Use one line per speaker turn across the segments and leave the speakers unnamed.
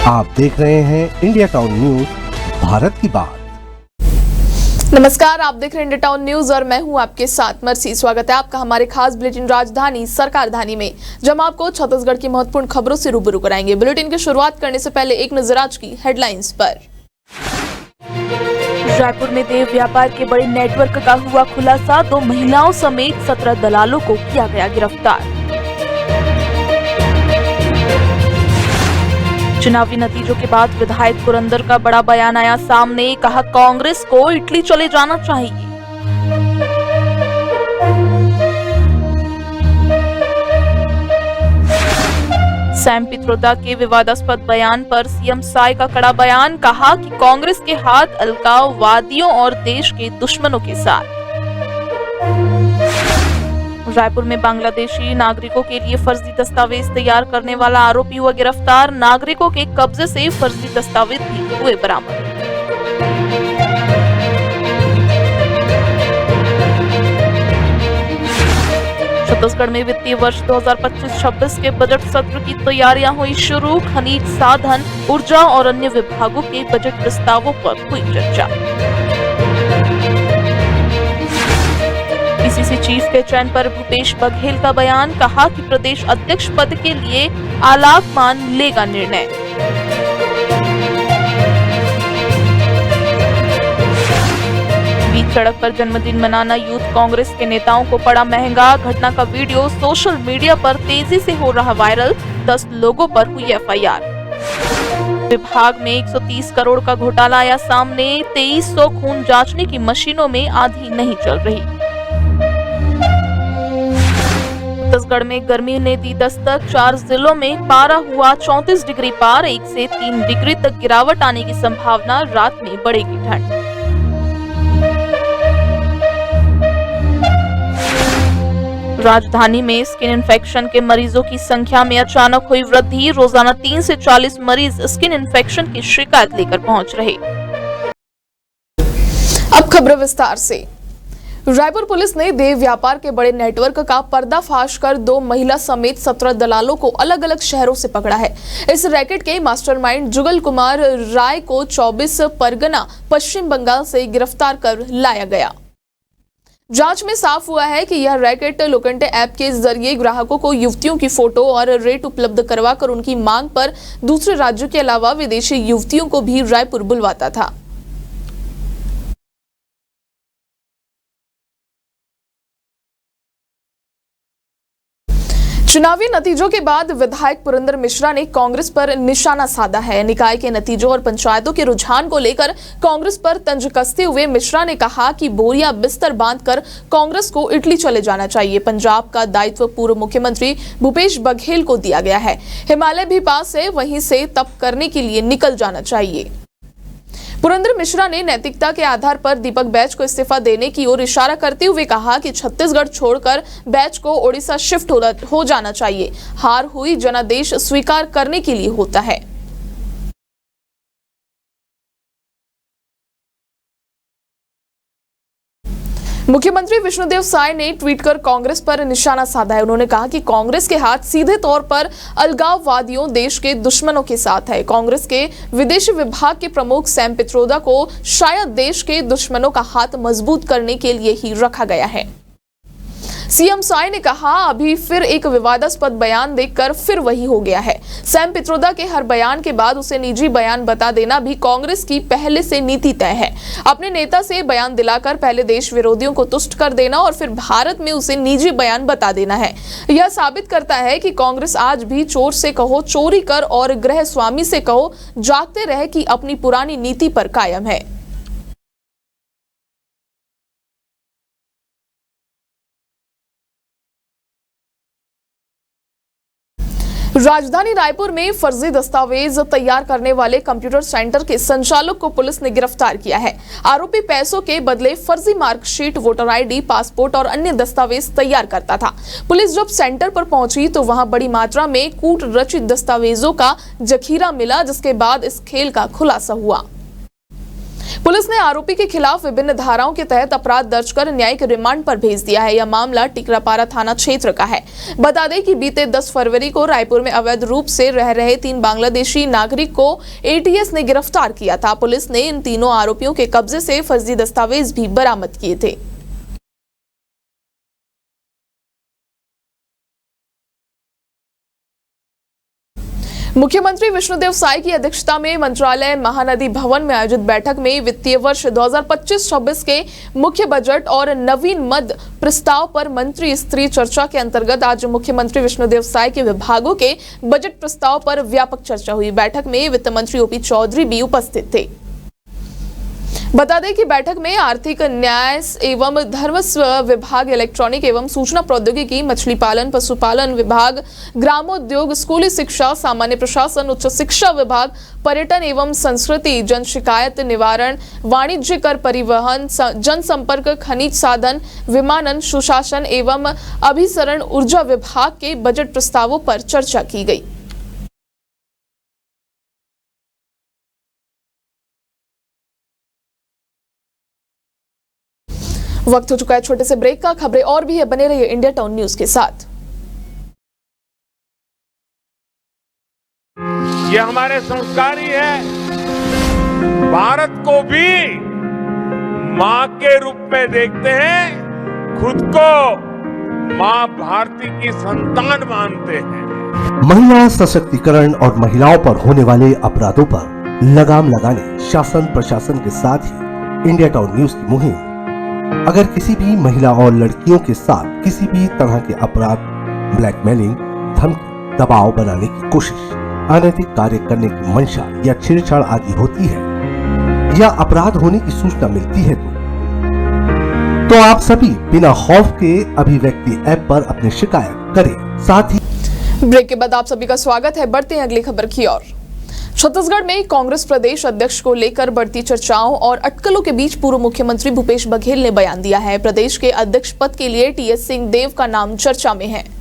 आप देख रहे हैं इंडिया टाउन न्यूज, भारत की बात।
नमस्कार, आप देख रहे हैं इंडिया टाउन न्यूज और मैं हूं आपके साथ मर्सी। स्वागत है आपका हमारे खास बुलेटिन राजधानी सरकारधानी में, जब हम आपको छत्तीसगढ़ की महत्वपूर्ण खबरों से रूबरू कराएंगे। बुलेटिन की शुरुआत करने से पहले एक नजर आज की हेडलाइंस पर।
रायपुर में देव व्यापार के बड़े नेटवर्क का हुआ खुलासा, 2 महिलाओं समेत 17 दलालों को किया गया गिरफ्तार। चुनावी नतीजों के बाद विधायक पुरंदर का बड़ा बयान आया सामने, कहा कांग्रेस को इटली चले जाना चाहिए। सैम पित्रोदा के विवादास्पद बयान पर सीएम साय का कड़ा बयान, कहा कि कांग्रेस के हाथ अलगाववादियों और देश के दुश्मनों के साथ। रायपुर में बांग्लादेशी नागरिकों के लिए फर्जी दस्तावेज तैयार करने वाला आरोपी हुआ गिरफ्तार, नागरिकों के कब्जे से फर्जी दस्तावेज भी हुए बरामद। छत्तीसगढ़ में वित्तीय वर्ष 2025-26 के बजट सत्र की तैयारियां हुई शुरू, खनिज साधन, ऊर्जा और अन्य विभागों के बजट प्रस्तावों पर हुई चर्चा। पीसीसी चीफ के चयन पर भूपेश बघेल का बयान, कहा कि प्रदेश अध्यक्ष पद के लिए आलाकमान लेगा निर्णय। बीच सड़क पर जन्मदिन मनाना यूथ कांग्रेस के नेताओं को पड़ा महंगा, घटना का वीडियो सोशल मीडिया पर तेजी से हो रहा वायरल, 10 लोगों पर हुई एफआईआर। विभाग में 130 करोड़ का घोटाला आया सामने, 2300 खून जांचने की मशीनों में आधी नहीं चल रही। छत्तीसगढ़ में गर्मी ने दी दस्तक, 4 जिलों में पारा हुआ 34 डिग्री पार, 1 से 3 डिग्री तक गिरावट आने की संभावना, रात में बढ़ेगी ठंड। राजधानी में स्किन इन्फेक्शन के मरीजों की संख्या में अचानक हुई वृद्धि, रोजाना 3 से 40 मरीज स्किन इन्फेक्शन की शिकायत लेकर पहुंच रहे।
अब खबर विस्तार से। रायपुर पुलिस ने देव व्यापार के बड़े नेटवर्क का पर्दाफाश कर 2 महिला समेत 17 दलालों को अलग अलग शहरों से पकड़ा है। इस रैकेट के मास्टरमाइंड जुगल कुमार राय को 24 परगना पश्चिम बंगाल से गिरफ्तार कर लाया गया। जांच में साफ हुआ है कि यह रैकेट लोकेंटे ऐप के जरिए ग्राहकों को युवतियों की फोटो और रेट उपलब्ध करवाकर उनकी मांग पर दूसरे राज्यों के अलावा विदेशी युवतियों को भी रायपुर बुलवाता था। चुनावी नतीजों के बाद विधायक पुरंदर मिश्रा ने कांग्रेस पर निशाना साधा है। निकाय के नतीजों और पंचायतों के रुझान को लेकर कांग्रेस पर तंज कसते हुए मिश्रा ने कहा कि बोरिया बिस्तर बांधकर कांग्रेस को इटली चले जाना चाहिए। पंजाब का दायित्व पूर्व मुख्यमंत्री भूपेश बघेल को दिया गया है। हिमालय भी पास है, वहीं से तप करने के लिए निकल जाना चाहिए। पुरंदर मिश्रा ने नैतिकता के आधार पर दीपक बैच को इस्तीफा देने की ओर इशारा करते हुए कहा कि छत्तीसगढ़ छोड़कर बैच को ओडिशा शिफ्ट हो जाना चाहिए। हार हुई जनादेश स्वीकार करने के लिए होता है। मुख्यमंत्री विष्णुदेव साय ने ट्वीट कर कांग्रेस पर निशाना साधा है। उन्होंने कहा कि कांग्रेस के हाथ सीधे तौर पर अलगाववादियों, देश के दुश्मनों के साथ है। कांग्रेस के विदेश विभाग के प्रमुख सैम पित्रोदा को शायद देश के दुश्मनों का हाथ मजबूत करने के लिए ही रखा गया है। सीएम साय ने कहा, अभी फिर एक विवादास्पद बयान देखकर फिर वही हो गया है। सैम पित्रोदा के हर बयान के बाद उसे निजी बयान बता देना भी कांग्रेस की पहले से नीति तय है। अपने नेता से बयान दिलाकर पहले देश विरोधियों को तुष्ट कर देना और फिर भारत में उसे निजी बयान बता देना है। यह साबित करता है कि कांग्रेस आज भी चोर से कहो चोरी कर और गृह स्वामी से कहो जागते रहे कि अपनी पुरानी नीति पर कायम है। राजधानी रायपुर में फर्जी दस्तावेज तैयार करने वाले कंप्यूटर सेंटर के संचालक को पुलिस ने गिरफ्तार किया है। आरोपी पैसों के बदले फर्जी मार्कशीट, वोटर आईडी, पासपोर्ट और अन्य दस्तावेज तैयार करता था। पुलिस जब सेंटर पर पहुंची तो वहां बड़ी मात्रा में कूट रचित दस्तावेजों का जखीरा मिला, जिसके बाद इस खेल का खुलासा हुआ। पुलिस ने आरोपी के खिलाफ विभिन्न धाराओं के तहत अपराध दर्ज कर न्यायिक रिमांड पर भेज दिया है। यह मामला टिकरापारा थाना क्षेत्र का है। बता दें कि बीते 10 फरवरी को रायपुर में अवैध रूप से रह रहे 3 बांग्लादेशी नागरिक को एटीएस ने गिरफ्तार किया था। पुलिस ने इन तीनों आरोपियों के कब्जे से फर्जी दस्तावेज भी बरामद किए थे। मुख्यमंत्री विष्णुदेव साय की अध्यक्षता में मंत्रालय महानदी भवन में आयोजित बैठक में वित्तीय वर्ष 2025-26 के मुख्य बजट और नवीन मद प्रस्ताव पर मंत्री स्तरीय चर्चा के अंतर्गत आज मुख्यमंत्री विष्णुदेव साय के विभागों के बजट प्रस्ताव पर व्यापक चर्चा हुई। बैठक में वित्त मंत्री ओपी चौधरी भी उपस्थित थे। बता दें कि बैठक में आर्थिक न्याय एवं धर्मस्व विभाग, इलेक्ट्रॉनिक एवं सूचना प्रौद्योगिकी, मछली पालन, पशुपालन विभाग, ग्रामोद्योग, स्कूली शिक्षा, सामान्य प्रशासन, उच्च शिक्षा विभाग, पर्यटन एवं संस्कृति, जन शिकायत निवारण, वाणिज्य कर, परिवहन, जनसंपर्क, खनिज साधन, विमानन, सुशासन एवं अभिसरण, ऊर्जा विभाग के बजट प्रस्तावों पर चर्चा की गई। वक्त हो चुका है छोटे से ब्रेक का। खबरें और भी है, बने रहिए इंडिया टाउन न्यूज के साथ।
ये हमारे संस्कार ही है। भारत को भी मां के रूप में देखते हैं, खुद को मां भारती की संतान मानते हैं।
महिला सशक्तिकरण और महिलाओं पर होने वाले अपराधों पर लगाम लगाने शासन प्रशासन के साथ ही इंडिया टाउन न्यूज की मुहिम। अगर किसी भी महिला और लड़कियों के साथ किसी भी तरह के अपराध, ब्लैकमेलिंग, धमकी, दबाव बनाने की कोशिश, अनैतिक कार्य करने की मंशा या छेड़छाड़ आदि होती है या अपराध होने की सूचना मिलती है तो आप सभी बिना खौफ के अभिव्यक्ति ऐप पर अपनी शिकायत करें। साथ ही
ब्रेक के बाद आप सभी का स्वागत है। बढ़ते हैं अगली खबर की ओर। छत्तीसगढ़ में कांग्रेस प्रदेश अध्यक्ष को लेकर बढ़ती चर्चाओं और अटकलों के बीच पूर्व मुख्यमंत्री भूपेश बघेल ने बयान दिया है। प्रदेश के अध्यक्ष पद के लिए टीएस सिंहदेव का नाम चर्चा में है।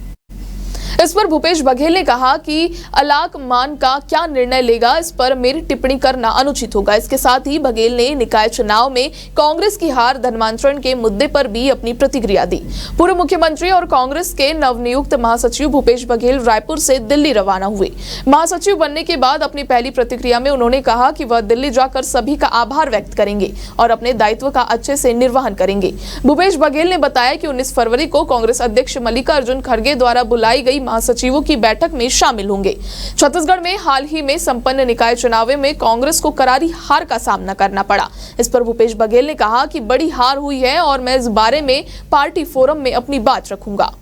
इस पर भूपेश बघेल ने कहा कि अलाक मान का क्या निर्णय लेगा, इस पर मेरी टिप्पणी करना अनुचित होगा। इसके साथ ही बघेल ने निकाय चुनाव में कांग्रेस की हार, धर्मांतरण के मुद्दे पर भी अपनी प्रतिक्रिया दी। पूर्व मुख्यमंत्री और कांग्रेस के नवनियुक्त महासचिव भूपेश बघेल रायपुर से दिल्ली रवाना हुए। महासचिव बनने के बाद अपनी पहली प्रतिक्रिया में उन्होंने कहा कि वह दिल्ली जाकर सभी का आभार व्यक्त करेंगे और अपने दायित्व का अच्छे से निर्वहन करेंगे। भूपेश बघेल ने बताया कि 19 फरवरी को कांग्रेस अध्यक्ष मल्लिकार्जुन खड़गे द्वारा बुलाई गई महासचिवों की बैठक में शामिल होंगे। छत्तीसगढ़ में हाल ही में संपन्न निकाय चुनाव में कांग्रेस को करारी हार का सामना करना पड़ा। इस पर भूपेश बघेल ने कहा कि बड़ी हार हुई है और मैं इस बारे में पार्टी फोरम में अपनी बात रखूंगा।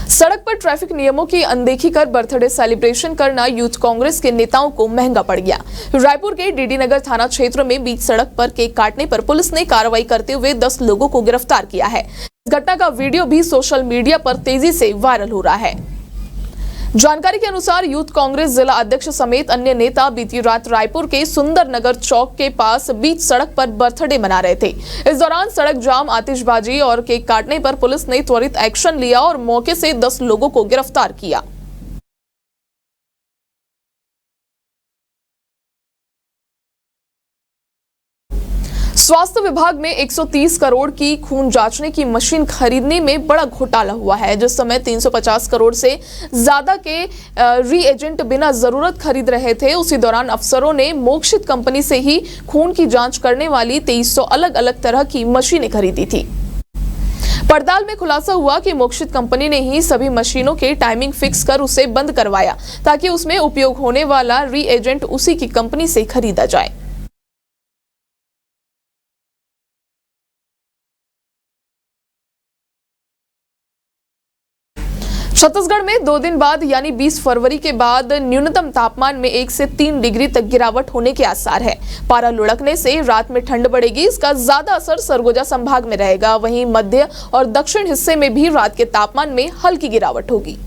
सड़क पर ट्रैफिक नियमों की अनदेखी कर बर्थडे सेलिब्रेशन करना यूथ कांग्रेस के नेताओं को महंगा पड़ गया। रायपुर के डीडी नगर थाना क्षेत्र में बीच सड़क पर केक काटने पर पुलिस ने कार्रवाई करते हुए 10 लोगों को गिरफ्तार किया है। इस घटना का वीडियो भी सोशल मीडिया पर तेजी से वायरल हो रहा है। जानकारी के अनुसार यूथ कांग्रेस जिला अध्यक्ष समेत अन्य नेता बीती रात रायपुर के सुंदर नगर चौक के पास बीच सड़क पर बर्थडे मना रहे थे। इस दौरान सड़क जाम, आतिशबाजी और केक काटने पर पुलिस ने त्वरित एक्शन लिया और मौके से 10 लोगों को गिरफ्तार किया। स्वास्थ्य विभाग में 130 करोड़ की खून जांचने की मशीन खरीदने में बड़ा घोटाला हुआ है। जिस समय 350 करोड़ से ज्यादा के रीएजेंट बिना जरूरत खरीद रहे थे, उसी दौरान अफसरों ने मोक्षित कंपनी से ही खून की जांच करने वाली 2300 अलग अलग तरह की मशीनें खरीदी थी। पड़ताल में खुलासा हुआ कि मोक्षित कंपनी ने ही सभी मशीनों के टाइमिंग फिक्स कर उसे बंद करवाया ताकि उसमें उपयोग होने वाला रीएजेंट उसी की कंपनी से खरीदा जाए। छत्तीसगढ़ में 2 दिन बाद यानी 20 फरवरी के बाद न्यूनतम तापमान में 1 से 3 डिग्री तक गिरावट होने के आसार है। पारा लुढ़कने से रात में ठंड बढ़ेगी। इसका ज्यादा असर सरगुजा संभाग में रहेगा। वहीं मध्य और दक्षिण हिस्से में भी रात के तापमान में हल्की गिरावट होगी।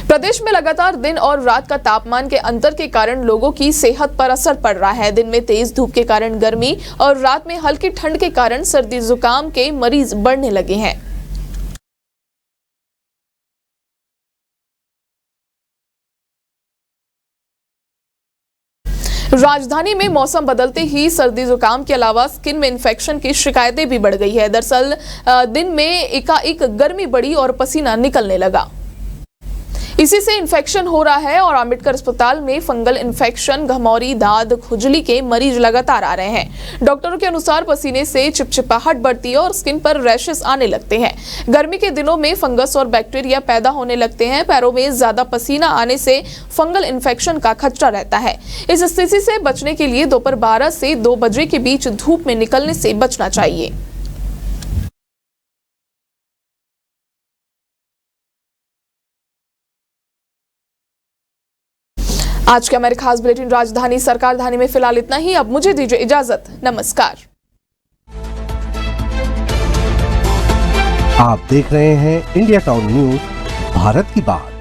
प्रदेश में लगातार दिन और रात का तापमान के अंतर के कारण लोगों की सेहत पर असर पड़ रहा है। दिन में तेज धूप के कारण गर्मी और रात में हल्की ठंड के कारण सर्दी जुकाम के मरीज बढ़ने लगे हैं। राजधानी में मौसम बदलते ही सर्दी जुकाम के अलावा स्किन में इन्फेक्शन की शिकायतें भी बढ़ गई है। दरअसल दिन में एकाएक गर्मी बढ़ी और पसीना निकलने लगा। इसी से इन्फेक्शन हो रहा है और अंबेडकर अस्पताल में फंगल इन्फेक्शन, घमौरी, दाद, खुजली के मरीज लगातार आ रहे हैं। डॉक्टरों के अनुसार पसीने से चिपचिपाहट बढ़ती है और स्किन पर रैशेस आने लगते हैं। गर्मी के दिनों में फंगस और बैक्टीरिया पैदा होने लगते हैं। पैरों में ज्यादा पसीना आने से फंगल इन्फेक्शन का खतरा रहता है। इस स्थिति से बचने के लिए दोपहर 12 से 2 बजे के बीच धूप में निकलने से बचना चाहिए। आज के हमारे खास बुलेटिन राजधानी सरकार धानी में फिलहाल इतना ही। अब मुझे दीजिए इजाजत। नमस्कार।
आप देख रहे हैं इंडिया टाउन न्यूज, भारत की बात।